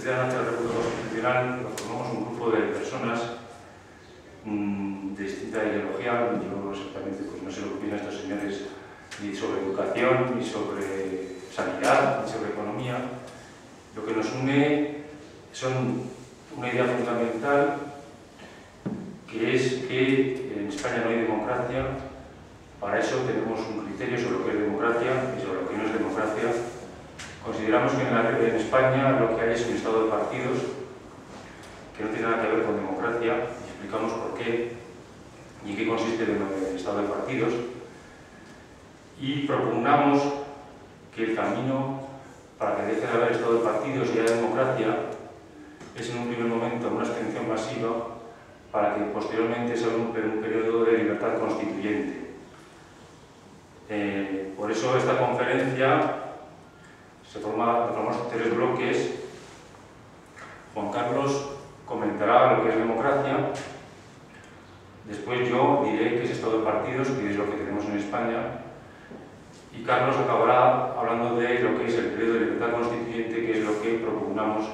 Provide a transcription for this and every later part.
Comité de Análisis de la República Constitucional lo formamos un grupo de personas de distinta ideología. Yo exactamente pues, no sé lo que opinan estos señores ni sobre educación, ni sobre sanidad, ni sobre economía. Lo que nos une son una idea fundamental, que es que en España no hay democracia. Para eso tenemos un criterio sobre lo que es democracia y sobre lo que no es democracia. Consideramos que en España lo que hay es un estado de partidos que no tiene nada que ver con democracia, y explicamos por qué y en qué consiste el estado de partidos. Y propugnamos que el camino para que deje de haber estado de partidos y haya democracia es en un primer momento una abstención masiva para que posteriormente se abra un periodo de libertad constituyente. Por eso esta conferencia formamos 3 bloques. Juan Carlos comentará lo que es democracia, después yo diré qué es estado de partidos, que es lo que tenemos en España, y Carlos acabará hablando de lo que es el periodo de libertad constituyente, que es lo que propugnamos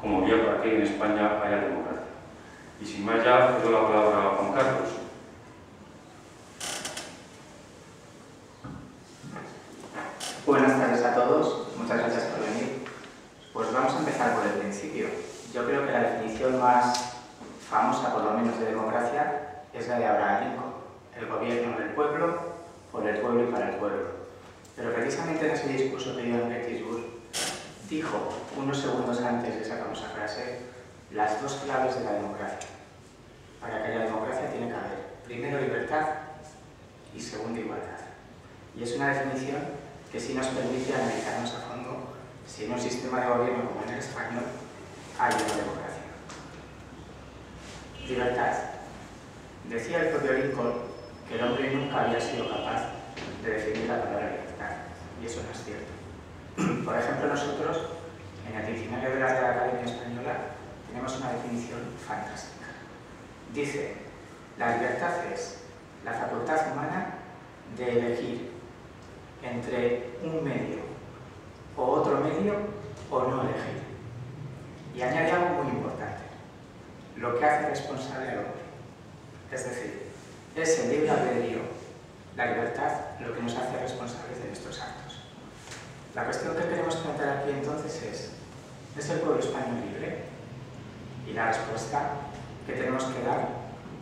como vía para que en España haya democracia. Y sin más ya, le doy la palabra a Juan Carlos. Buenas tardes a todos, muchas gracias por venir. Pues vamos a empezar por el principio. Yo creo que la definición más famosa, por lo menos, de democracia es la de Abraham Lincoln: el gobierno del pueblo, por el pueblo y para el pueblo. Pero precisamente en ese discurso que dio en Gettysburg dijo, unos segundos antes de esa famosa frase, las 2 claves de la democracia. Para que haya democracia tiene que haber, primero, libertad y segundo, igualdad. Y es una definición que sí nos permite analizarnos a fondo si en un sistema de gobierno como en el español hay una democracia. Libertad. Decía el propio Lincoln que el hombre nunca había sido capaz de definir la palabra libertad, y eso no es cierto. Por ejemplo, nosotros, en el diccionario de la Real Academia Española, tenemos una definición fantástica. Dice, la libertad es la facultad humana de elegir entre un medio o otro medio o no elegir. Y añade algo muy importante, lo que hace responsable al hombre. Es decir, es el libre albedrío, la libertad, lo que nos hace responsables de nuestros actos. La cuestión que queremos plantear aquí entonces ¿es el pueblo español libre? Y la respuesta que tenemos que dar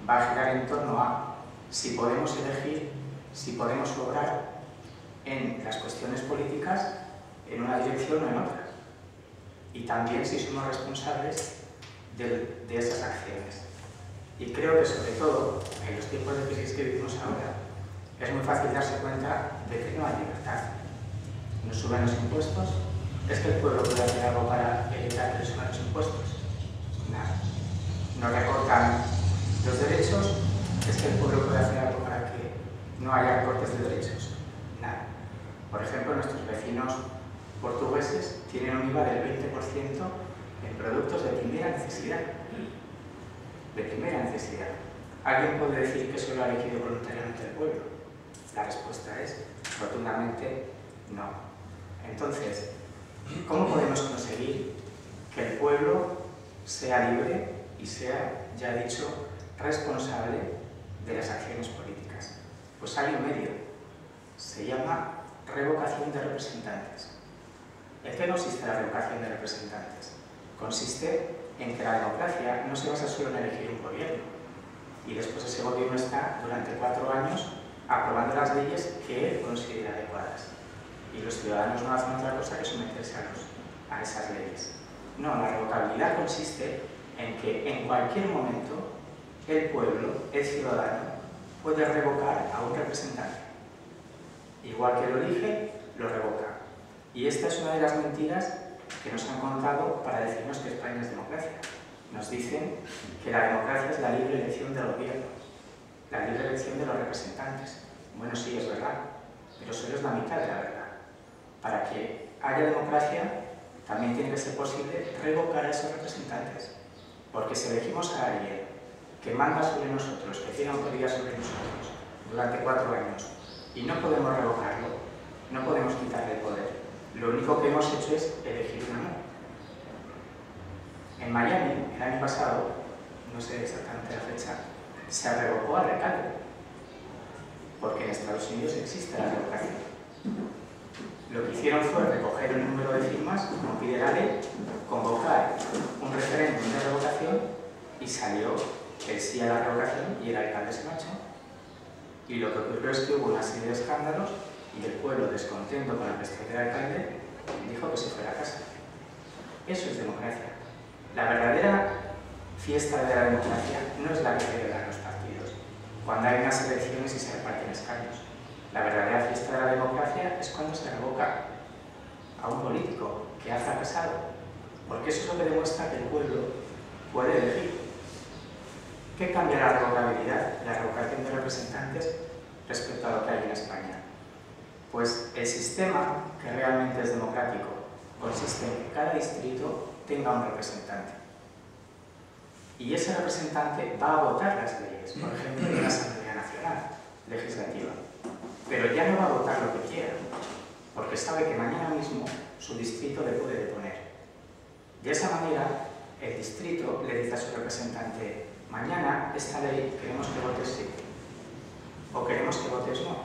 va a girar en torno a si podemos elegir, si podemos obrar en las cuestiones políticas en una dirección o en otra. Y también si somos responsables de esas acciones. Y creo que sobre todo en los tiempos de crisis que vivimos ahora es muy fácil darse cuenta de que no hay libertad. Nos suben los impuestos. ¿Es que el pueblo puede hacer algo para evitar que le suban los impuestos? Nada. Nos recortan los derechos. ¿Es que el pueblo puede hacer algo para que no haya recortes de derechos? Nada. Por ejemplo, nuestros vecinos portugueses tienen un IVA del 20% en productos de primera necesidad. De primera necesidad. ¿Alguien puede decir que eso lo ha elegido voluntariamente el pueblo? La respuesta es rotundamente no. Entonces, ¿cómo podemos conseguir que el pueblo sea libre y sea, ya he dicho, responsable de las acciones políticas? Pues hay un medio. Se llama revocación de representantes. ¿En qué consiste la revocación de representantes? Consiste en que la democracia no se basa solo en elegir un gobierno y después ese gobierno está durante 4 años aprobando las leyes que él considera adecuadas y los ciudadanos no hacen otra cosa que someterse a esas leyes. No, la revocabilidad consiste en que en cualquier momento el pueblo, el ciudadano, puede revocar a un representante. Igual que lo elige, lo revoca. Y esta es una de las mentiras que nos han contado para decirnos que España es democracia. Nos dicen que la democracia es la libre elección del gobierno, la libre elección de los representantes. Bueno, sí, es verdad, pero solo es la mitad de la verdad. Para que haya democracia, también tiene que ser posible revocar a esos representantes. Porque si elegimos a alguien que manda sobre nosotros, que tiene autoridad sobre nosotros durante 4 años, y no podemos revocarlo, no podemos quitarle el poder, lo único que hemos hecho es elegir una no. En Miami, el año pasado, no sé exactamente la fecha, se revocó al alcalde, porque en Estados Unidos existe la revocación. Lo que hicieron fue recoger el número de firmas, como pide la ley, convocar un referéndum de revocación y salió el sí a la revocación y el alcalde se marchó. Y lo que ocurrió es que hubo una serie de escándalos y el pueblo, descontento con la gestión del alcalde, dijo que se fuera a casa. Eso es democracia. La verdadera fiesta de la democracia no es la que celebran los partidos, cuando hay unas elecciones y se reparten escaños. La verdadera fiesta de la democracia es cuando se revoca a un político que ha fracasado, porque eso es lo que demuestra que el pueblo puede elegir. ¿Qué cambia la revocabilidad, la revocación de representantes respecto a lo que hay en España? Pues el sistema, que realmente es democrático, consiste en que cada distrito tenga un representante. Y ese representante va a votar las leyes, por ejemplo, en una Asamblea Nacional Legislativa. Pero ya no va a votar lo que quiera, porque sabe que mañana mismo su distrito le puede deponer. De esa manera, el distrito le dice a su representante: mañana esta ley queremos que votes sí, o queremos que votes no.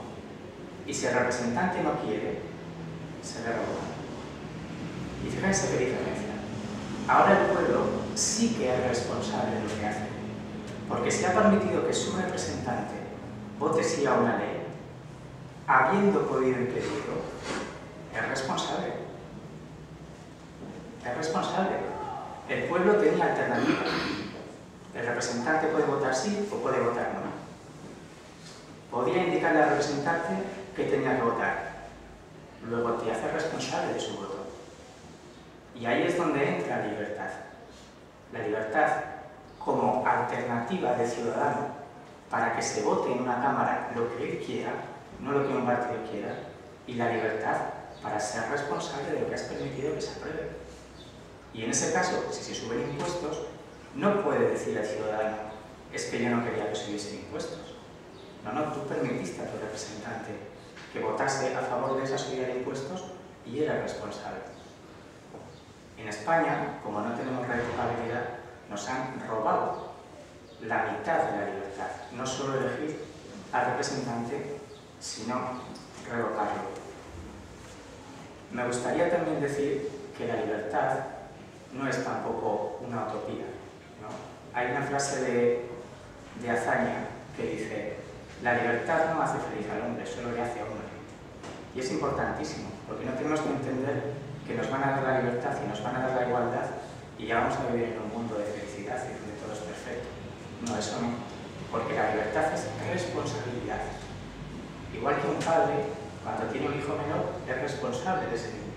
Y si el representante no quiere, se le revoca. Y fíjense qué diferencia. Ahora el pueblo sí que es responsable de lo que hace, porque se ha permitido que su representante vote sí a una ley, habiendo podido impedirlo, es responsable. Es responsable. El pueblo tenía alternativa. El representante puede votar sí o puede votar no. Podía indicarle al representante que tenía que votar. Luego te hace responsable de su voto. Y ahí es donde entra la libertad. La libertad como alternativa de ciudadano para que se vote en una cámara lo que él quiera, no lo que un partido quiera, y la libertad para ser responsable de lo que has permitido que se apruebe. Y en ese caso, si se suben impuestos, no puede decir al ciudadano: es que yo no quería que subiesen impuestos. No, tú permitiste a tu representante que votase a favor de esa subida de impuestos y era responsable. En España, como no tenemos revocabilidad, nos han robado la mitad de la libertad. No solo elegir al representante, sino revocarlo. Me gustaría también decir que la libertad no es tampoco una utopía, ¿no? Hay una frase de Azaña que dice: la libertad no hace feliz al hombre, solo le hace hombre. Y es importantísimo, porque no tenemos que entender que nos van a dar la libertad y nos van a dar la igualdad y ya vamos a vivir en un mundo de felicidad y donde todo es perfecto. No, eso no, porque la libertad es responsabilidad. Igual que un padre, cuando tiene un hijo menor, es responsable de ese niño.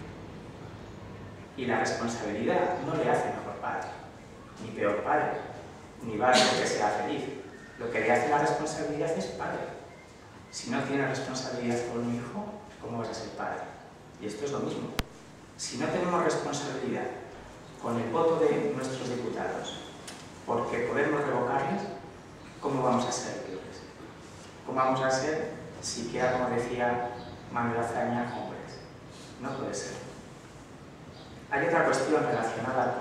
Y la responsabilidad no le hace mejor padre, ni peor padre, ni va a hacer que sea feliz. Lo que le hace la responsabilidad es padre. Si no tienes responsabilidad por un hijo, ¿cómo vas a ser padre? Y esto es lo mismo. Si no tenemos responsabilidad con el voto de nuestros diputados, porque podemos revocarles, ¿cómo vamos a ser libres? ¿Cómo vamos a ser, siquiera como decía Manuel Azaña, hombres? No puede ser. Hay otra cuestión relacionada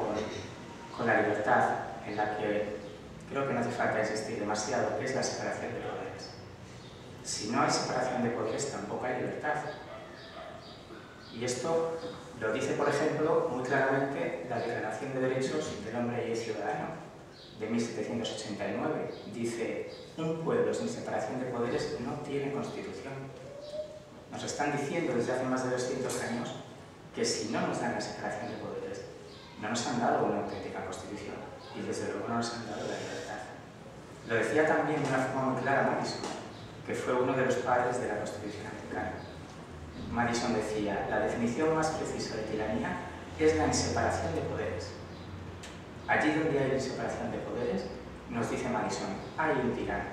con la libertad, en la que creo que no hace falta insistir demasiado, que es la separación de poderes. Si no hay separación de poderes, tampoco hay libertad. Y esto lo dice, por ejemplo, muy claramente la Declaración de Derechos del Hombre y el Ciudadano de 1789. Dice: un pueblo sin separación de poderes no tiene constitución. Nos están diciendo desde hace más de 200 años que si no nos dan la separación de poderes, no nos han dado una auténtica constitución y desde luego no nos han dado la libertad. Lo decía también de una forma muy clara Madison, que fue uno de los padres de la Constitución americana. Madison decía: la definición más precisa de tiranía es la inseparación de poderes. Allí donde hay inseparación de poderes, nos dice Madison, hay un tirano.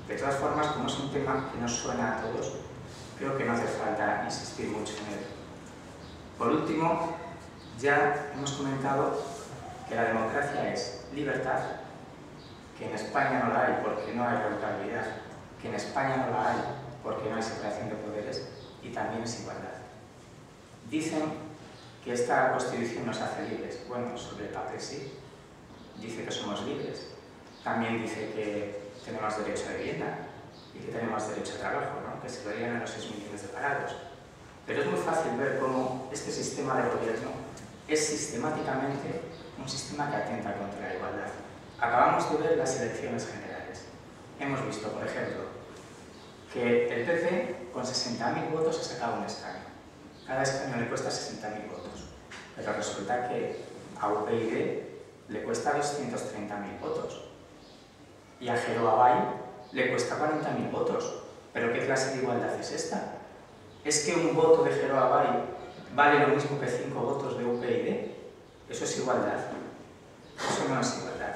De todas formas, como es un tema que nos suena a todos, creo que no hace falta insistir mucho en él. Por último, ya hemos comentado que la democracia es libertad, que en España no la hay porque no hay revocabilidad, que en España no la hay porque no hay separación de poderes, y también es igualdad. Dicen que esta Constitución nos hace libres. Bueno, sobre el papel sí, dice que somos libres. También dice que tenemos derecho a vivienda y que tenemos derecho a trabajo, ¿no? Que se lo digan a los 6 millones de parados. Pero es muy fácil ver cómo este sistema de gobierno es sistemáticamente un sistema que atenta contra la igualdad. Acabamos de ver las elecciones generales. Hemos visto, por ejemplo, que el PP con 60.000 votos ha sacado un escaño. Cada escaño le cuesta 60.000 votos. Pero resulta que a UPyD le cuesta 230.000 votos. Y a Geroa le cuesta 40.000 votos. ¿Pero qué clase de igualdad es esta? ¿Es que un voto de Geroa vale lo mismo que 5 votos de UPyD? ¿Eso es igualdad? Eso no es igualdad.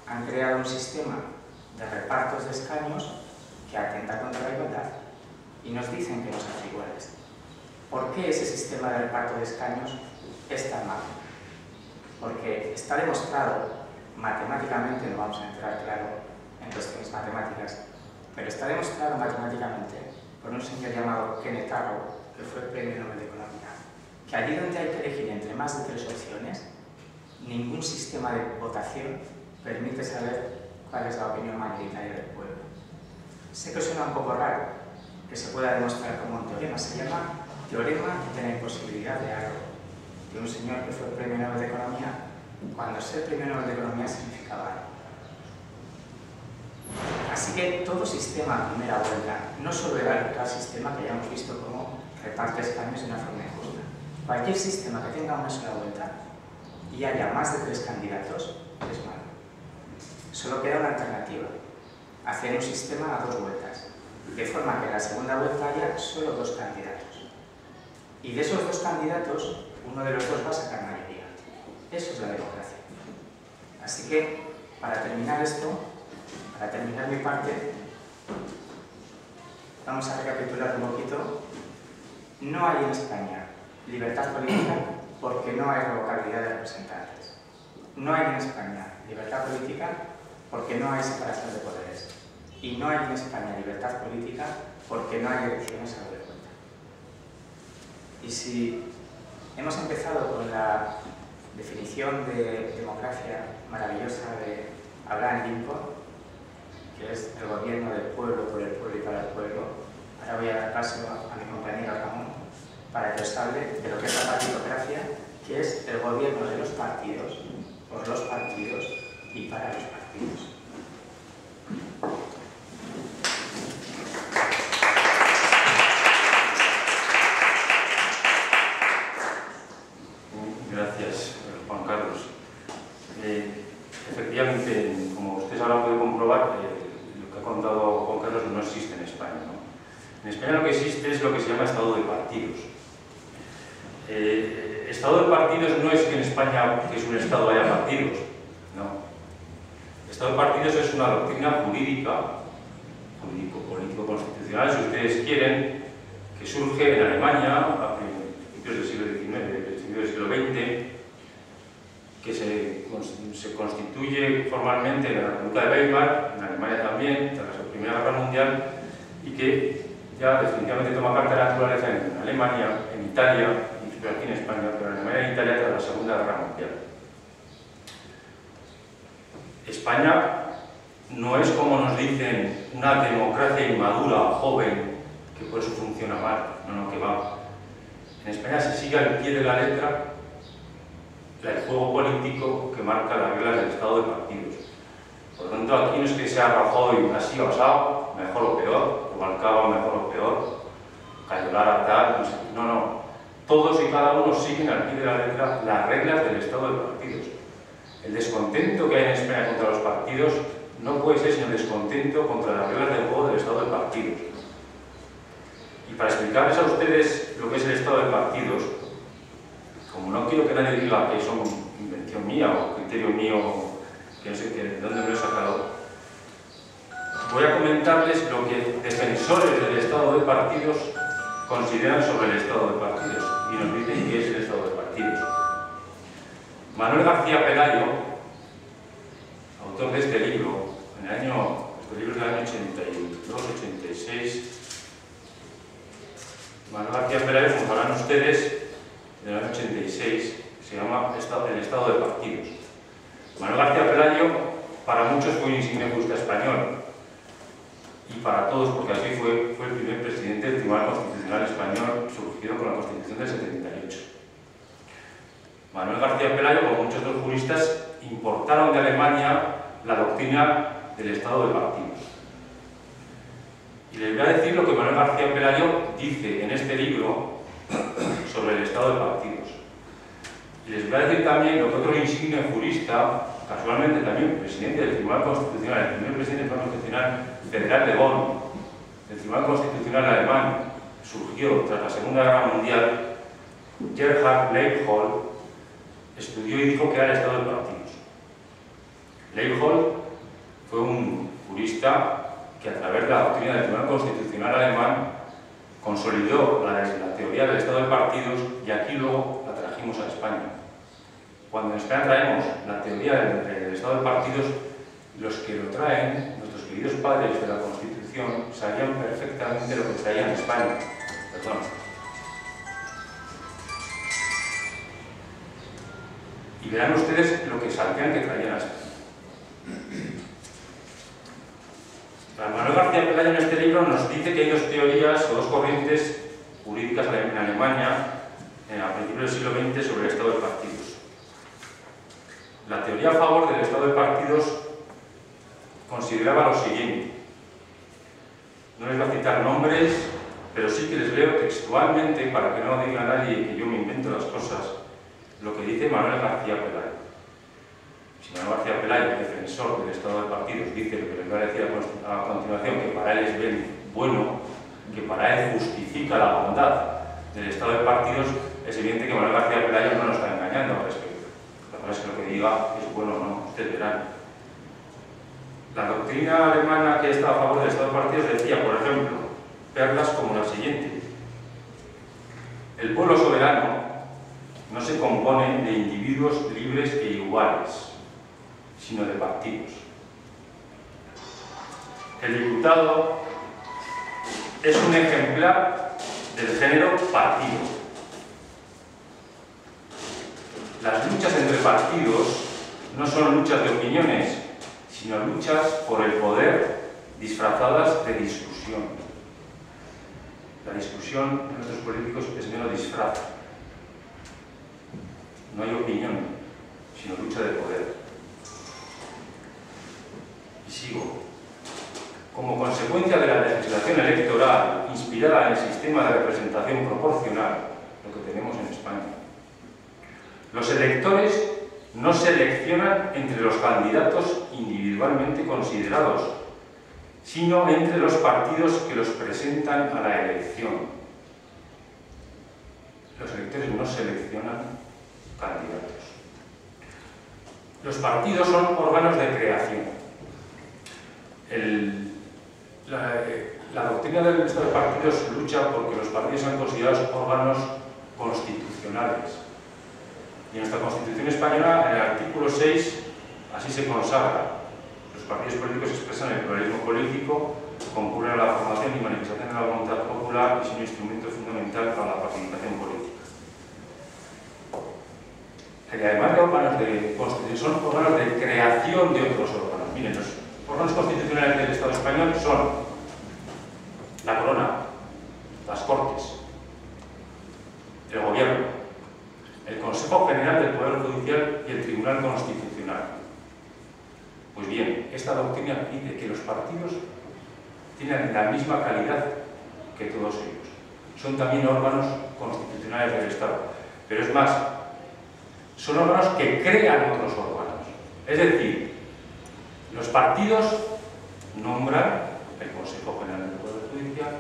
Han creado un sistema de repartos de escaños que atenta contra la igualdad y nos dicen que nos hace iguales. ¿Por qué ese sistema de reparto de escaños es tan malo? Porque está demostrado matemáticamente, no vamos a entrar, claro, en cuestiones matemáticas, pero está demostrado matemáticamente por un señor llamado Kenneth Arrow, que fue Premio Nobel de Economía, que allí donde hay que elegir entre más de 3 opciones, ningún sistema de votación permite saber cuál es la opinión mayoritaria del pueblo. Sé que suena un poco raro que se pueda demostrar como un teorema, se llama Teorema de la Imposibilidad de Arrow, de un señor que fue Premio Nobel de Economía, cuando ser Premio Nobel de Economía significaba algo. Así que todo sistema a primera vuelta, no solo el actual sistema que ya hemos visto cómo reparte escaños de una forma injusta, cualquier sistema que tenga una sola vuelta y haya más de 3 candidatos es malo. Solo queda una alternativa, hacer un sistema a 2 vueltas, de forma que en la segunda vuelta haya solo 2 candidatos. Y de esos 2 candidatos, uno de los 2 va a sacar mayoría. Eso es la democracia. Así que, para terminar esto, para terminar mi parte, vamos a recapitular un poquito. No hay en España libertad política porque no hay revocabilidad de representantes. No hay en España libertad política porque no hay separación de poderes. Y no hay en España libertad política porque no hay elecciones a doble cuenta. Y si hemos empezado con la definición de democracia maravillosa de Abraham Lincoln, que es el gobierno del pueblo, por el pueblo y para el pueblo, ahora voy a dar paso a mi compañero Ramón para que os hable de lo que es la partidocracia, que es el gobierno de los partidos, por los partidos y para los partidos. Gracias, Juan Carlos. Efectivamente, como ustedes ahora pueden comprobar, lo que ha contado Juan Carlos no existe en España, ¿no? En España lo que existe es lo que se llama Estado de partidos. Estado de partidos no es que en España, que es un Estado, haya partidos, no. Estado de partidos es una doctrina jurídica, jurídico-político-constitucional, si ustedes quieren, que surge en Alemania a principios del siglo XIX, principios del siglo XX, que se constituye formalmente en la República de Weimar, en Alemania también, tras la Primera Guerra Mundial, y que ya definitivamente toma carta de naturaleza en Alemania, en Italia, y aquí en España, pero en Alemania y en Italia tras la Segunda Guerra Mundial. España no es, como nos dicen, una democracia inmadura, joven, que por eso funciona mal, no, que va. En España se sigue al pie de la letra el juego político que marca las reglas del Estado de partidos. Por lo tanto, aquí no es que sea Rajoy así o asado, mejor o peor, Rubalcaba mejor o peor, Cayolara tal, no sé, no. Todos y cada uno siguen al pie de la letra las reglas del Estado de partidos. El descontento que hay en España contra los partidos no puede ser sino descontento contra las reglas del juego del Estado de partidos. Y para explicarles a ustedes lo que es el Estado de partidos, como no quiero que nadie diga que son invención mía o criterio mío, que no sé de dónde me lo he sacado, voy a comentarles lo que defensores del Estado de partidos consideran sobre el Estado de partidos y nos dicen qué es el Estado de partidos. Manuel García Pelayo, autor de este libro, este libro es del año 82-86, Manuel García Pelayo, como sabrán ustedes, del año 86, se llama El Estado de Partidos. Manuel García Pelayo, para muchos fue un insigne jurista español, y para todos, porque así fue el primer presidente del Tribunal Constitucional Español, surgido con la Constitución del 78. Manuel García Pelayo, como muchos otros juristas, importaron de Alemania la doctrina del Estado de Partidos. Y les voy a decir lo que Manuel García Pelayo dice en este libro sobre el Estado de Partidos. Y les voy a decir también lo que otro insigne jurista, casualmente también presidente del Tribunal Constitucional, el primer presidente del Tribunal Constitucional Federal de Bonn, el Tribunal Constitucional alemán, surgió tras la Segunda Guerra Mundial, Gerhard Leipold, estudió y dijo que era el Estado de Partidos. Leipold fue un jurista que a través de la doctrina del Tribunal Constitucional alemán consolidó la teoría del Estado de Partidos y aquí luego la trajimos a España. Cuando en España traemos la teoría del Estado de Partidos, los que lo traen, nuestros queridos padres de la Constitución, sabían perfectamente lo que traían en España. Perdón. Y verán ustedes lo que sabían que traían a España. Manuel García Pelayo en este libro nos dice que hay dos teorías o dos corrientes jurídicas en Alemania a principios del siglo XX sobre el Estado de Partidos. La teoría a favor del Estado de Partidos consideraba lo siguiente. No les voy a citar nombres, pero sí que les leo textualmente, para que no diga nadie que yo me invento las cosas, lo que dice Manuel García Pelayo. Si Manuel García Pelayo, defensor del Estado de Partidos, dice lo que les voy a decir a continuación, que para él es bien bueno, que para él justifica la bondad del Estado de Partidos, es evidente que Manuel García Pelayo no nos está engañando al respecto. La verdad es que lo que diga es bueno o no, ustedes verán. La doctrina alemana que está a favor del Estado de Partidos decía, por ejemplo, perlas como la siguiente. El pueblo soberano no se compone de individuos libres e iguales, sino de partidos. El diputado es un ejemplar del género partido. Las luchas entre partidos no son luchas de opiniones, sino luchas por el poder disfrazadas de discusión. La discusión de nuestros políticos es mero disfraz. No hay opinión, sino lucha de poder. Y sigo. Como consecuencia de la legislación electoral inspirada en el sistema de representación proporcional, lo que tenemos en España, los electores no seleccionan entre los candidatos individualmente considerados, sino entre los partidos que los presentan a la elección. Los electores no seleccionan candidatos. Los partidos son órganos de creación. La doctrina del Estado de Partidos lucha porque los partidos sean considerados órganos constitucionales. Y en nuestra Constitución española, en el artículo 6, así se consagra. Los partidos políticos expresan el pluralismo político, concurren a la formación y manifestación de la voluntad popular y son un instrumento fundamental para la participación política. Y además de órganos de constitución, son órganos de creación de otros órganos. Miren, los órganos constitucionales del Estado español son la corona, las Cortes, el Gobierno, el Consejo General del Poder Judicial y el Tribunal Constitucional. Pues bien, esta doctrina dice que los partidos tienen la misma calidad que todos ellos. Son también órganos constitucionales del Estado. Pero es más, son órganos que crean otros órganos. Es decir, los partidos nombran el Consejo General del Poder Judicial,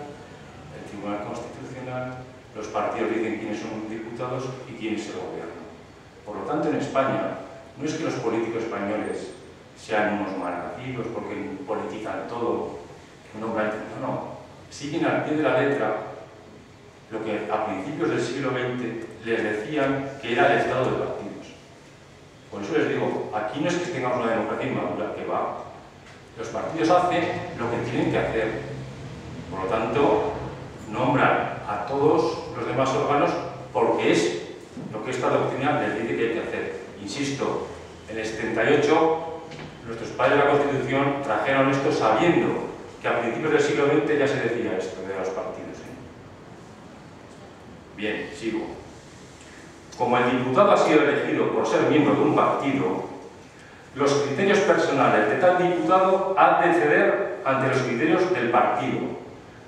el Tribunal Constitucional, los partidos dicen quiénes son los diputados y quién es el gobierno. Por lo tanto, en España, no es que los políticos españoles sean unos malnacidos porque politizan todo, no. Siguen al pie de la letra lo que a principios del siglo XX les decían que era el Estado de Partidos. Por eso les digo, aquí no es que tengamos una democracia inmadura, que va. Los partidos hacen lo que tienen que hacer. Por lo tanto, nombran a todos los demás órganos porque es lo que esta doctrina les dice que hay que hacer. Insisto, en el 78 nuestros padres de la Constitución trajeron esto sabiendo que a principios del siglo XX ya se decía esto de los partidos. Bien, sigo. Como el diputado ha sido elegido por ser miembro de un partido, los criterios personales de tal diputado han de ceder ante los criterios del partido,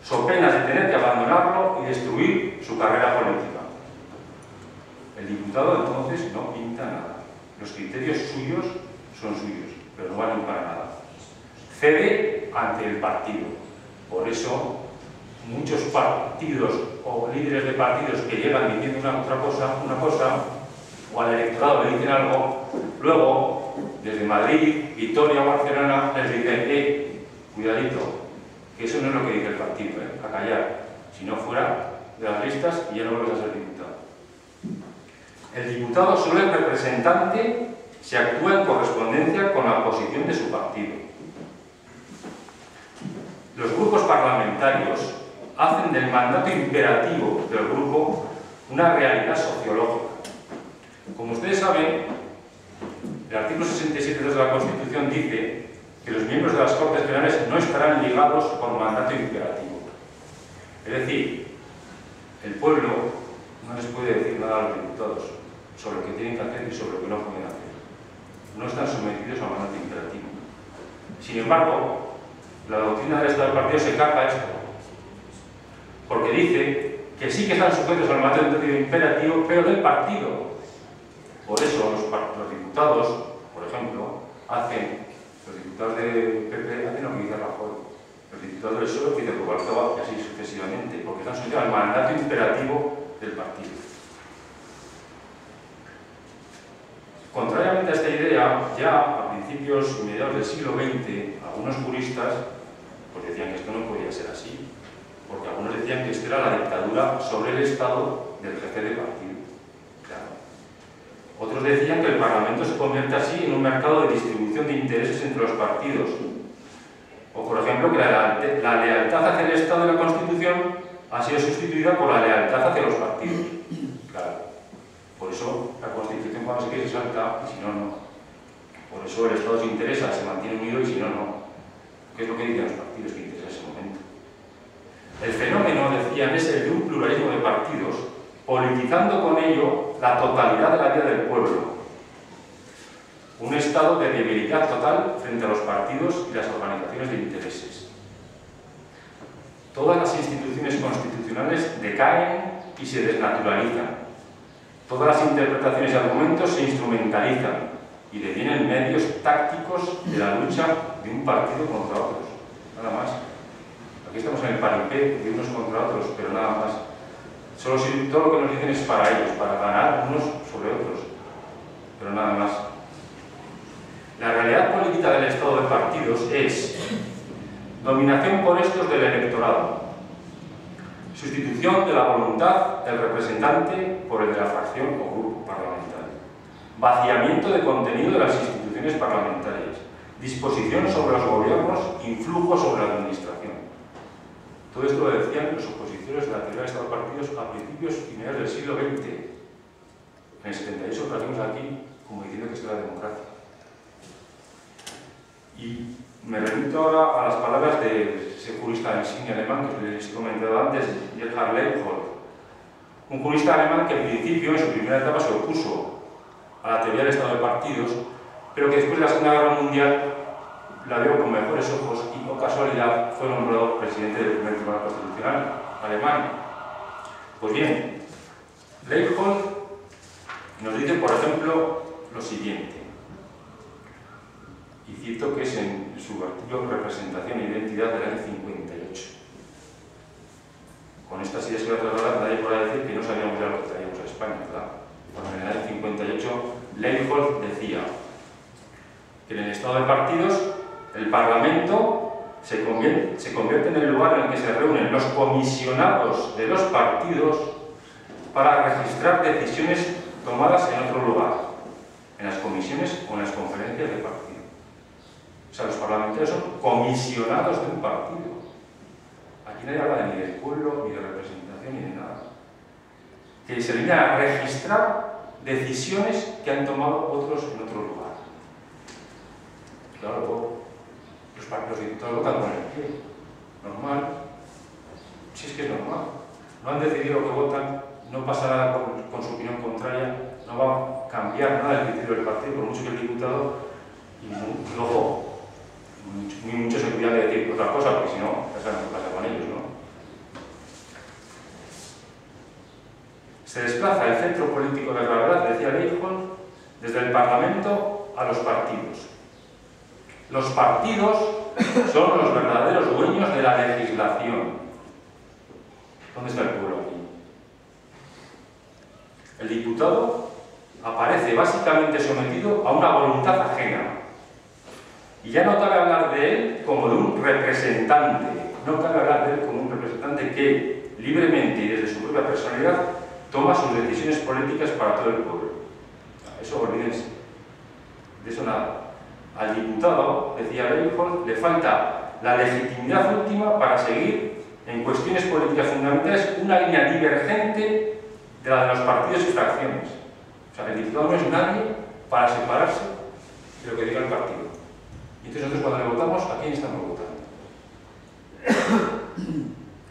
so pena de tener que abandonarlo y destruir su carrera política. El diputado entonces no pinta nada. Los criterios suyos son suyos, pero no valen para nada. Cede ante el partido. Por eso, muchos partidos o líderes de partidos que llegan diciendo una cosa, o al electorado le dicen algo, luego, desde Madrid, Vitoria o Barcelona, les dicen, cuidadito, que eso no es lo que dice el partido, a callar, si no fuera de las listas y ya no vuelves a ser diputado. El diputado solo es representante si actúa en correspondencia con la posición de su partido. Los grupos parlamentarios hacen del mandato imperativo del grupo una realidad sociológica. Como ustedes saben, el artículo 67 de la Constitución dice que los miembros de las Cortes Generales no estarán ligados por mandato imperativo. Es decir, el pueblo no les puede decir nada a los diputados sobre lo que tienen que hacer y sobre lo que no pueden hacer. No están sometidos al mandato imperativo. Sin embargo, la doctrina del Estado del Partido se carga esto, porque dice que sí que están sujetos al mandato imperativo, pero del partido. Por eso los diputados, por ejemplo, los diputados de PP hacen lo que dice Rajoy, los diputados del PSOE que dice Rubalcaba y así sucesivamente, porque están sujetos al mandato imperativo del partido. Contrariamente a esta idea, ya a principios y mediados del siglo XX, algunos juristas pues decían que esto no podía ser así, porque algunos decían que esto era la dictadura sobre el Estado del jefe de partido. Claro. Otros decían que el Parlamento se convierte así en un mercado de distribución de intereses entre los partidos. O, por ejemplo, que la lealtad hacia el Estado de la Constitución ha sido sustituida por la lealtad hacia los partidos. Claro. Por eso la Constitución cuando se quiere se salta y si no, no. Por eso el Estado se interesa, se mantiene unido y si no, no. ¿Qué es lo que dicen los partidos que interesa en ese momento? El fenómeno, decían, es el de un pluralismo de partidos, politizando con ello la totalidad de la vida del pueblo. Un estado de debilidad total frente a los partidos y las organizaciones de intereses. Todas las instituciones constitucionales decaen y se desnaturalizan. Todas las interpretaciones y argumentos se instrumentalizan y devienen medios tácticos de la lucha de un partido contra otros. Nada más. Aquí estamos en el paripé de unos contra otros, pero nada más. Todo lo que nos dicen es para ellos, para ganar unos sobre otros, pero nada más. La realidad política del Estado de partidos es dominación por estos del electorado, sustitución de la voluntad del representante por el de la fracción o grupo parlamentario, vaciamiento de contenido de las instituciones parlamentarias, disposición sobre los gobiernos, influjo sobre la administración. Todo esto lo decían los opositores de la teoría del Estado de partidos a principios y mediados del siglo XX. En el 78 lo trajimos aquí como diciendo que esto era democracia. Y me remito ahora a las palabras de ese jurista insigne alemán que les he comentado antes, Gerhard Leopold. Un jurista alemán que en principio, en su primera etapa, se opuso a la teoría del Estado de partidos, pero que después de la Segunda Guerra Mundial la veo con mejores ojos y, por casualidad, fue nombrado presidente del primer Tribunal Constitucional alemán. Pues bien, Leopold nos dice, por ejemplo, lo siguiente. Y cito que es en su artículo Representación e Identidad del año 58. Con estas ideas que voy a trasladar, nadie podrá decir que no sabíamos ya lo que traíamos a España, ¿verdad? Bueno, en el año 58, Leopold decía que en el Estado de partidos el Parlamento se convierte en el lugar en el que se reúnen los comisionados de los partidos para registrar decisiones tomadas en otro lugar, en las comisiones o en las conferencias de partido. O sea, los parlamentarios son comisionados de un partido. Aquí nadie habla ni del pueblo, ni de representación, ni de nada. Que se viene a registrar decisiones que han tomado otros en otro lugar. Claro, los diputados votan con el pie. Normal. Si es que es normal. No han decidido lo que votan, no pasará con su opinión contraria, no va a cambiar nada el criterio del partido, por mucho que el diputado, y ojo, muchos se cuidan de decir otra cosa, porque si no, ya saben lo que pasa con ellos, ¿no? Se desplaza el centro político de gravedad, decía Leijon, desde el Parlamento a los partidos. Los partidos son los verdaderos dueños de la legislación. ¿Dónde está el pueblo aquí? El diputado aparece básicamente sometido a una voluntad ajena. Y ya no cabe hablar de él como de un representante. No cabe hablar de él como un representante que, libremente y desde su propia personalidad, toma sus decisiones políticas para todo el pueblo. Eso olvídense. De eso nada. Al diputado, decía Leijon, le falta la legitimidad última para seguir en cuestiones políticas fundamentales una línea divergente de la de los partidos y fracciones. O sea, el diputado no es nadie para separarse de lo que diga el partido. Y entonces nosotros cuando le votamos, ¿a quién estamos votando?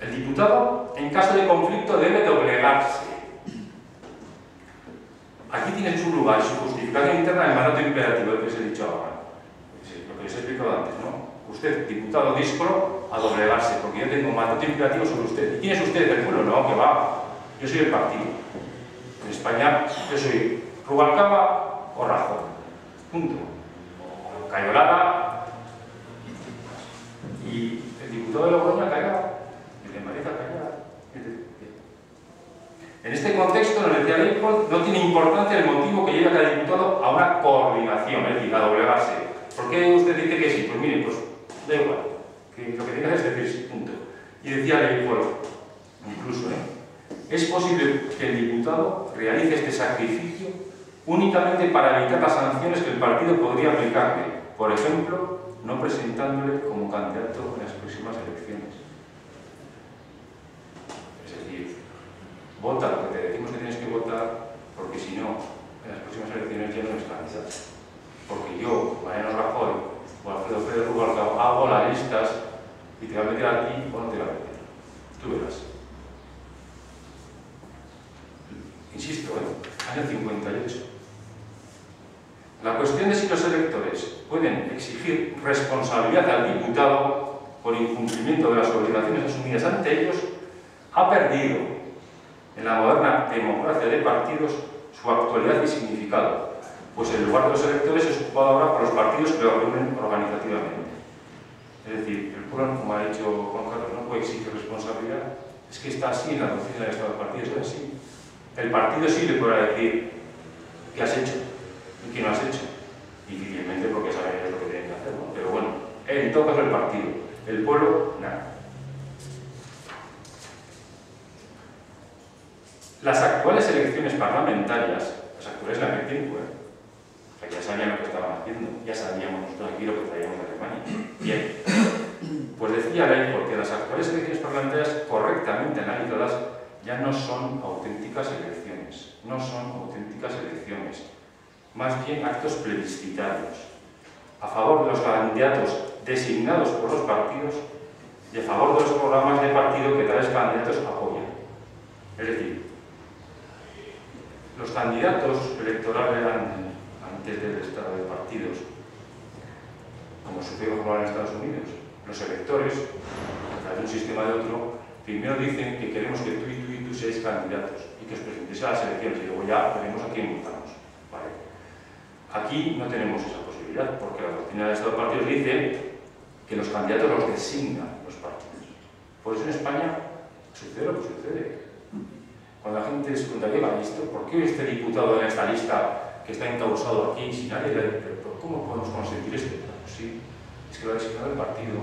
El diputado, en caso de conflicto, debe doblegarse. Aquí tiene su lugar y su justificación interna el mandato imperativo, el que os he dicho ahora. Lo que les he explicado antes, ¿no? Usted, diputado díscolo, a doblegarse, porque yo tengo mandato imperativo sobre usted. ¿Y quién es usted? ¿El pueblo? No, que va. Yo soy el partido. En España, yo soy Rubalcaba o Rajoy. Punto. O Cayolada. Y el diputado de Logroño caiga. El de Madrid caiga. En este contexto, nos decía Leijon, no tiene importancia el motivo que lleva a cada diputado a una coordinación, es decir, a doblegarse. ¿Por qué usted dice que sí? Pues mire, pues da igual, que lo que tengas es decir sí, punto. Y decía Leijon, incluso, es posible que el diputado realice este sacrificio únicamente para evitar las sanciones que el partido podría aplicarle, por ejemplo, no presentándole como candidato en las próximas elecciones. Es decir, vota lo que te decimos que tienes que votar, porque si no, en las próximas elecciones ya no eres candidato. Porque yo, Mariano Rajoy o Alfredo Pérez Rubalcaba, hago las listas y te va a meter a ti o no te va a meter. Tú verás. Insisto, año 58. La cuestión de si los electores pueden exigir responsabilidad al diputado por incumplimiento de las obligaciones asumidas ante ellos ha perdido en la moderna democracia de partidos su actualidad y significado, pues el lugar de los electores es ocupado ahora por los partidos que lo reúnen organizativamente. Es decir, el pueblo, como ha dicho Juan Carlos, no puede exigir responsabilidad. Es que está así en la doctrina del Estado de partidos, es así. El partido sí le podrá decir qué has hecho y qué no has hecho. Difícilmente, porque saben lo que tienen que hacer, ¿no? Pero bueno, en todo caso el partido, el pueblo, nada. Las actuales elecciones parlamentarias, las actuales en aquel tiempo, o sea, ya sabían lo que estaban haciendo, ya sabíamos nosotros aquí lo que traíamos de Alemania. Bien, pues decía Leijon que las actuales elecciones parlamentarias correctamente analizadas ya no son auténticas elecciones, no son auténticas elecciones, más bien actos plebiscitarios, a favor de los candidatos designados por los partidos y a favor de los programas de partido que tales candidatos apoyan. Es decir, los candidatos electorales antes del estado de partidos, como sucedió en Estados Unidos, los electores, a través de un sistema de otro, primero dicen que queremos que tú y tú seáis candidatos y que os presentéis a las elecciones y luego ya veremos a quién votamos. ¿Vale? Aquí no tenemos esa posibilidad porque la doctrina del Estado de partidos dice que los candidatos los designan los partidos. Por eso en España sucede lo que sucede. Cuando la gente se pregunta, ¿qué va esto? ¿Por qué este diputado en esta lista que está encausado aquí si nadie le dice, ¿cómo podemos conseguir esto? Pues sí, es que lo ha designado el partido.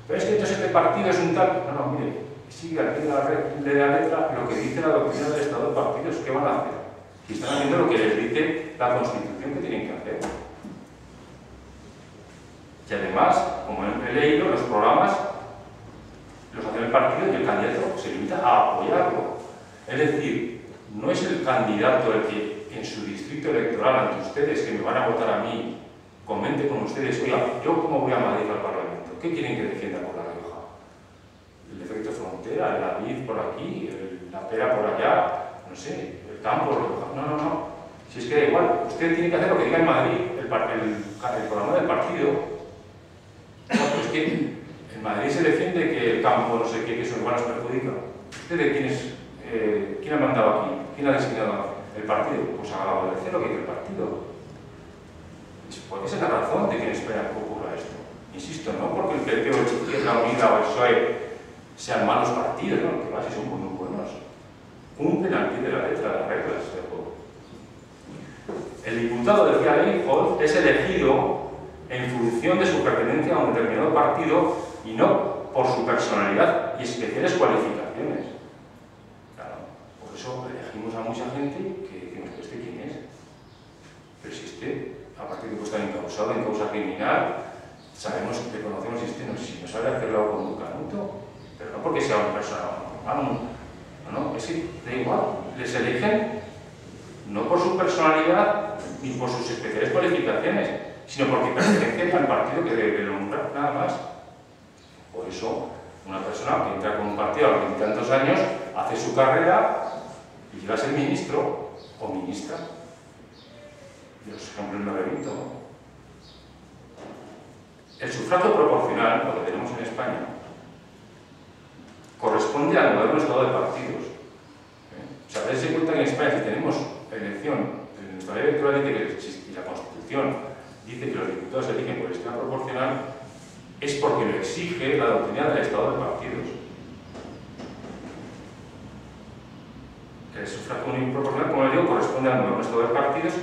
Pero es que entonces este partido es un tal... No, no, mire, sigue aquí de la letra lo que dice la doctrina del Estado de partidos. ¿Qué van a hacer? Y están haciendo lo que les dice la Constitución que tienen que hacer. Y además, como he leído, los programas los hace el partido y el candidato se limita a apoyarlo. Es decir, no es el candidato el que en su distrito electoral ante ustedes, que me van a votar a mí, comente con ustedes, oiga, ¿yo cómo voy a Madrid al Parlamento? ¿Qué quieren que defienda por La Rioja? ¿El efecto frontera, la vid por aquí, la pera por allá, no sé, el campo? No. Si es que da igual, usted tiene que hacer lo que diga en Madrid, el programa del partido. No, pero es que en Madrid se defiende que el campo, no sé qué, que sus hermanos perjudica. ¿Usted de quién ha mandado aquí? ¿Quién ha designado el partido? Pues a obedecer lo que dice el partido. Esa es la razón de que en España ocurra esto. Insisto, no porque el PP o el Izquierda Unida o el PSOE sean malos partidos, ¿no? Que más si son muy buenos. Cumplen al pie de la letra las reglas del juego. El diputado, decía Leopold, es elegido en función de su pertenencia a un determinado partido y no por su personalidad y especiales cualificaciones. Claro, por eso elegimos a mucha gente que decimos que este quién es. Pero si este, a partir de que está encausado en causa criminal, sabemos que conocemos si no sabe hacerlo con un canuto, pero no porque sea una persona no, es que da igual, les eligen no por su personalidad ni por sus especiales cualificaciones, sino porque pertenecen al partido que debe nombrar, nada más. Por eso, una persona que entra con un partido a los 20 y tantos años, hace su carrera y llega a ser ministro o ministra. Y los ejemplos no remito. El sufragio proporcional, lo que tenemos en España, corresponde al moderno estado de partidos. O sea, dense cuenta que en España, si tenemos elección, en nuestra ley electoral dice que la Constitución dice que los diputados se eligen por el sistema proporcional, es porque lo exige la doctrina del estado de partidos. El sufragio uniproporcional, como les digo, corresponde al moderno estado de partidos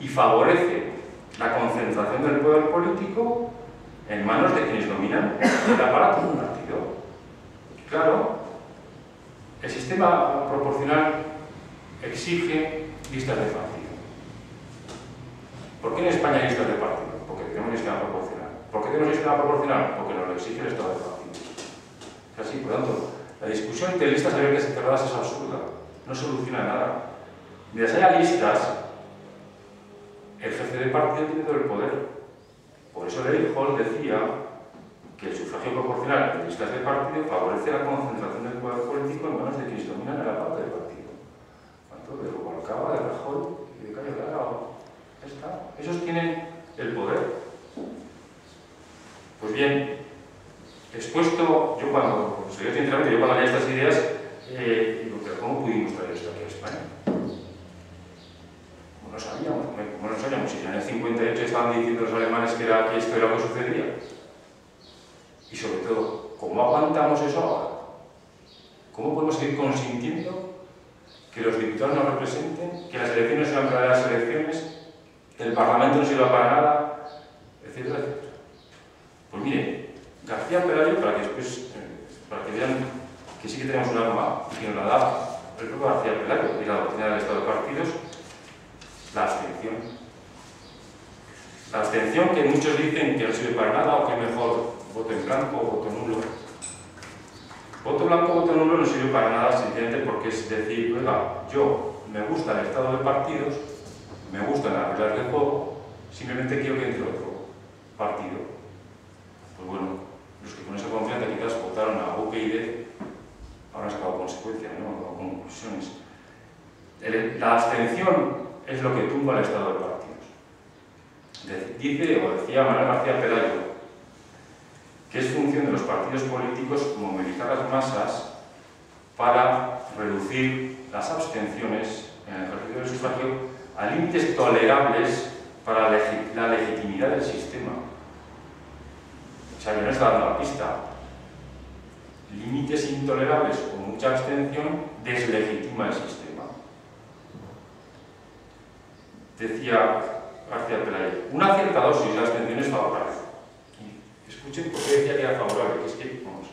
y favorece la concentración del poder político en manos de quienes dominan el aparato de un partido. Claro, el sistema proporcional exige listas de partido. ¿Por qué en España hay listas de partido? Porque tenemos un sistema proporcional. ¿Por qué tenemos un sistema proporcional? Porque nos lo exige el estado de partido. Es así, por lo tanto, la discusión entre listas abiertas y cerradas es absurda. No soluciona nada. Mientras haya listas, el jefe de partido tiene todo el poder. Por eso Leopold decía que el sufragio proporcional en listas de partido favorece la concentración del poder político en manos de quienes dominan el aparato del partido. ¿Cuánto? De Rubalcaba, de Rajoy y de Cayo Lara. Esos tienen el poder. Pues bien, expuesto, yo cuando leía estas ideas, digo, pero ¿cómo pudimos traer esto aquí a España? No sabíamos, si en el 58 estaban diciendo los alemanes que esto era lo que sucedía. Y sobre todo, ¿cómo aguantamos eso ahora? ¿Cómo podemos seguir consintiendo que los diputados nos representen, que las elecciones sean verdaderas elecciones, que el Parlamento no sirva para nada, etcétera, etcétera? Pues mire, García Pelayo, para que vean que sí que tenemos un arma y que nos la da el propio García Pelayo y la doctrina del estado de partidos, la abstención. La abstención, que muchos dicen que no sirve para nada o que es mejor voto en blanco o voto nulo. Voto blanco o voto nulo no sirve para nada, simplemente porque es decir, oiga, yo me gusta el estado de partidos, me gustan las reglas del juego, simplemente quiero que entre otro partido. Pues bueno, los que con esa confianza quizás votaron a UPyD ahora han sacado consecuencias, ¿no? O conclusiones. La abstención es lo que tumba el estado de partidos. Dice o decía Manuel García Pelayo que es función de los partidos políticos movilizar las masas para reducir las abstenciones en el ejercicio del sufragio a límites tolerables para la legitimidad del sistema. O sea, que no está dando la pista. Límites intolerables o mucha abstención deslegitima el sistema. Decía García Pelayo, una cierta dosis de abstención es favorable. Escuchen por qué decía que era favorable, que es que, vamos.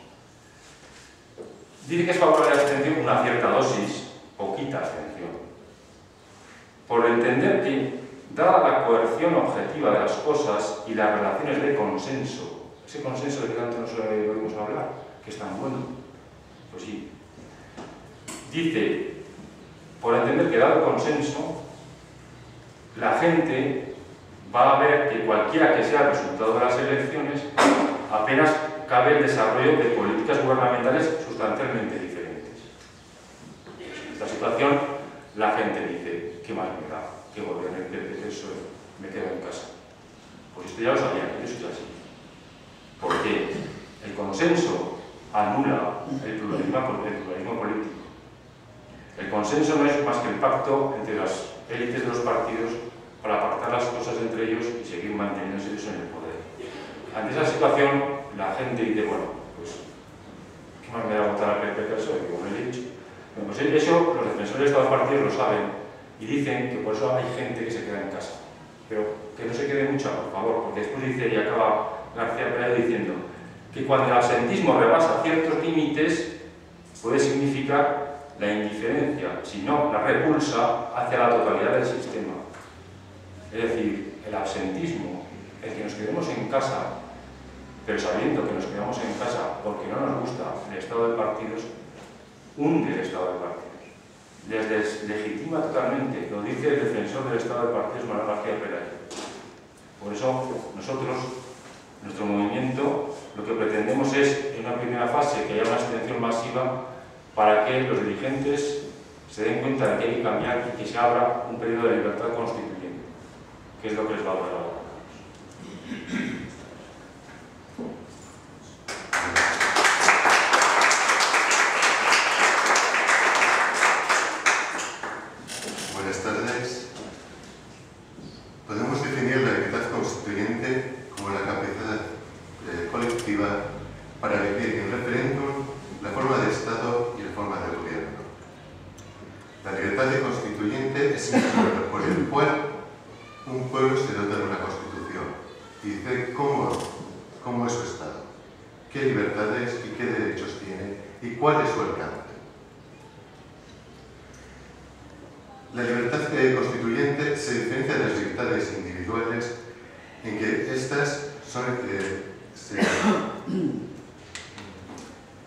Dice que es favorable la abstención una cierta dosis, poquita abstención. Por entender que, dada la coerción objetiva de las cosas y las relaciones de consenso, ese consenso de que tanto nos oímos hablar, que es tan bueno, pues sí. Dice, por entender que dado el consenso, la gente va a ver que cualquiera que sea el resultado de las elecciones, apenas cabe el desarrollo de políticas gubernamentales sustancialmente diferentes. En esta situación, la gente dice, ¿qué más me da? Que gobierne el PSOE, me quedo en casa. Pues esto ya lo sabía, yo soy así. Porque el consenso anula el pluralismo político. El consenso no es más que el pacto entre las élites de los partidos para apartar las cosas entre ellos y seguir manteniéndose ellos en el poder. Ante esa situación, la gente dice, bueno, pues, ¿qué más me da votar al PP que al PSOE? Como he dicho. Bueno, pues eso los defensores de estos partidos lo saben y dicen que por eso hay gente que se queda en casa. Pero que no se quede mucha, por favor, porque después dice, y acaba García Pérez diciendo, que cuando el absentismo rebasa ciertos límites, puede significar la indiferencia, si no la repulsa, hacia la totalidad del sistema. Es decir, el absentismo, el que nos quedemos en casa, pero sabiendo que nos quedamos en casa porque no nos gusta el estado de partidos, hunde el estado de partidos. Les deslegitima totalmente, lo dice el defensor del estado de partidos, Manuel García Pérez. Por eso, nosotros, nuestro movimiento, lo que pretendemos es, en una primera fase, que haya una abstención masiva para que los dirigentes se den cuenta de que hay que cambiar y que se abra un periodo de libertad constituyente, que es lo que les va a dar ahora. Buenas tardes. Podemos definir la libertad constituyente como la capacidad colectiva para elegir en referéndum la forma de Estado y la forma de gobierno. La libertad constituyente es el instrumento por el cual un pueblo se dota de una constitución y dice cómo es su Estado, qué libertades y qué derechos tiene y cuál es su alcance. La libertad constituyente se diferencia de las libertades individuales en que estas son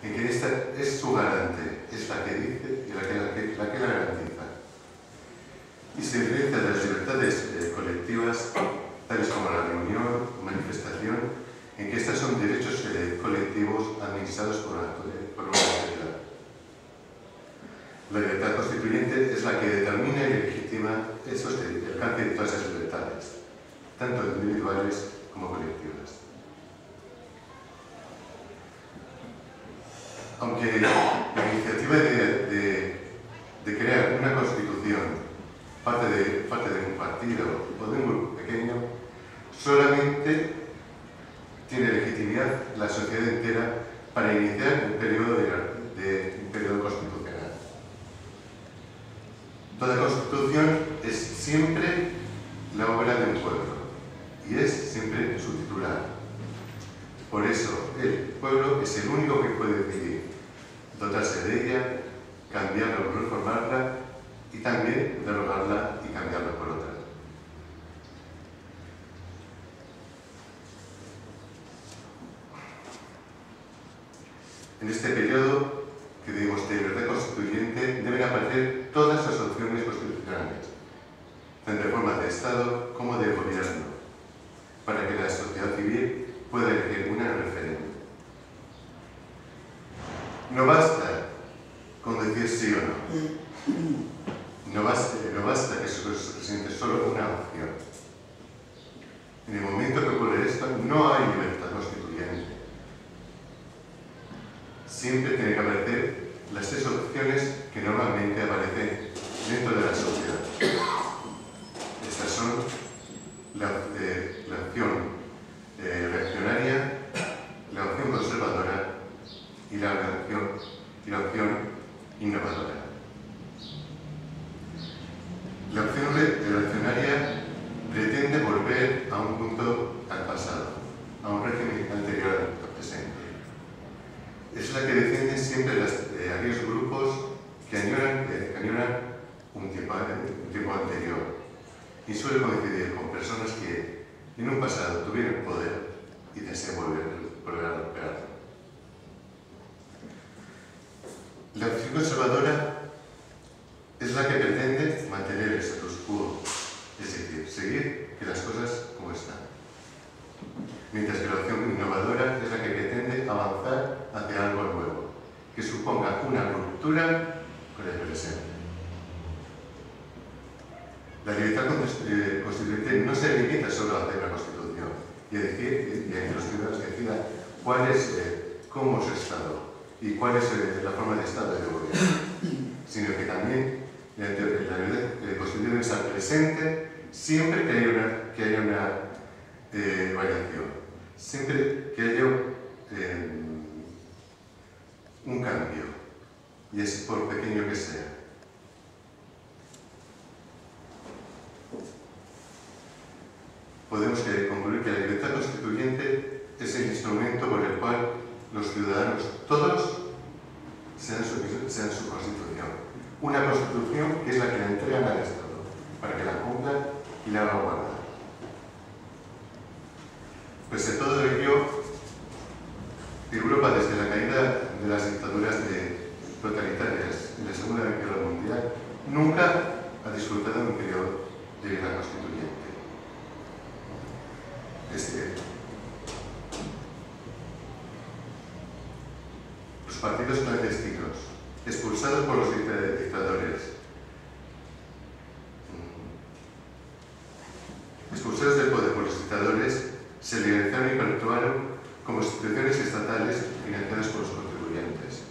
en que esta es su garante, es la que dice y la que la garantiza. Y se diferencia de las libertades colectivas, tales como la reunión, manifestación, en que estas son derechos colectivos administrados por una sociedad. La libertad constituyente es la que determina y legitima el alcance de todas esas libertades, tanto individuales como colectivas. Aunque la iniciativa de crear una constitución parte de un partido o de un grupo pequeño, solamente tiene legitimidad la sociedad entera para iniciar un periodo constitucional. Toda constitución es siempre la obra de un pueblo y es siempre su titular. Por eso, el pueblo es el único que puede decidir dotarse de ella, cambiarla o reformarla y también derogarla y cambiarla por otra. En este periodo que digo de libertad constituyente deben aparecer todas las opciones constitucionales, tanto de forma de Estado como de gobierno, para que la sociedad civil pueda elegir una en referéndum. No basta con decir sí o no. No basta que se presente solo una opción. En el momento que ocurre esto, no hay libertad constituyente. Siempre tiene que aparecer las tres opciones que normalmente aparecen dentro de la sociedad. Estas son la opción reaccionaria, la opción conservadora y la opción innovadora. La opción reaccionaria pretende volver a un punto al pasado, a un régimen anterior al presente. Es la que defienden siempre aquellos grupos que añoran un tiempo anterior y suele coincidir con personas que en un pasado tuvieron poder y desean volver a recuperarlo. La opción conservadora es la que pretende mantener el status quo, es decir, mientras que la opción innovadora es la que pretende avanzar hacia algo nuevo, que suponga una ruptura con el presente. La libertad constituyente no se limita solo a hacer una constitución y a decir que los ciudadanos decidan cuál es, cómo es su Estado y cuál es la forma de Estado de gobierno, sino que también la libertad constituyente está presente siempre que haya una variación, siempre que haya un cambio, y es por pequeño que sea. Podemos concluir que la libertad constituyente es el instrumento por el cual los ciudadanos, todos, sean su constitución. Una constitución que es la que la entregan al Estado, para que la cumpla y la haga guardar. Pues en todo ello, Europa, desde la caída de las dictaduras totalitarias en la Segunda Guerra Mundial, nunca ha disfrutado de un periodo de vida constituyente. Los partidos clandestinos, expulsados por los dictadores, expulsados del poder por los dictadores, se legalizaron y perpetuaron como instituciones estatales financiadas por los contribuyentes.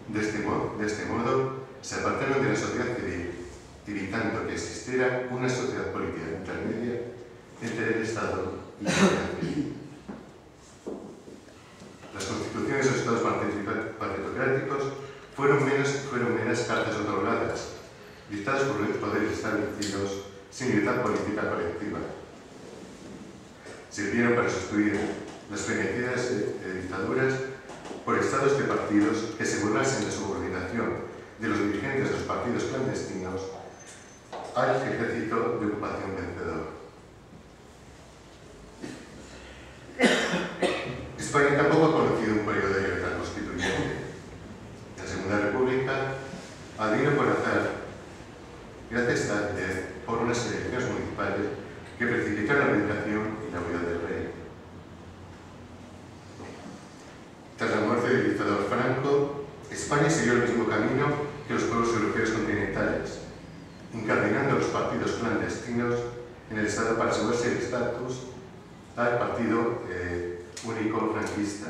De este modo, se apartaron de la sociedad civil, evitando que existiera una sociedad política intermedia entre el Estado y la sociedad civil. Las constituciones de los estados partitocráticos fueron meras cartas otorgadas, dictadas por los poderes establecidos sin libertad política colectiva. Sirvieron para sustituir las fenecidas dictaduras por estados de partidos que se burlasen de subordinación de los dirigentes de los partidos clandestinos al ejército de ocupación vencedor. España tampoco ha conocido un periodo de libertad constituyente. La Segunda República advino por azar, gracias por unas elecciones municipales que precipitaron la abdicación y la huida del rey. Tras la muerte del dictador Franco, España siguió el mismo camino que los pueblos europeos continentales, incardinando los partidos clandestinos en el Estado para asegurarse el estatus al partido único franquista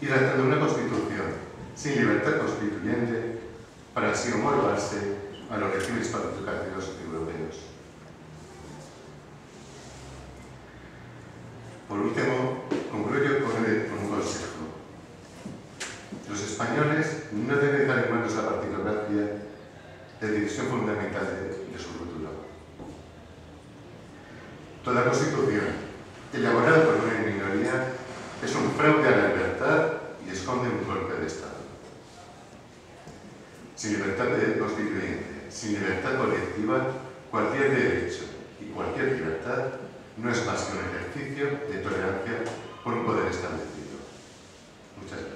y redactando una constitución sin libertad constituyente para así homologarse a los regímenes partitocráticos europeos. Por último, concluyo con un consejo. Los españoles no deben dejar en manos la partitocracia de decisión fundamental de su futuro. Toda constitución elaborada por una minoría es un fraude a la libertad y esconde un golpe de Estado. Sin libertad constituyente, sin libertad colectiva, cualquier derecho y cualquier libertad no es más que un ejercicio de tolerancia por un poder establecido. Muchas gracias.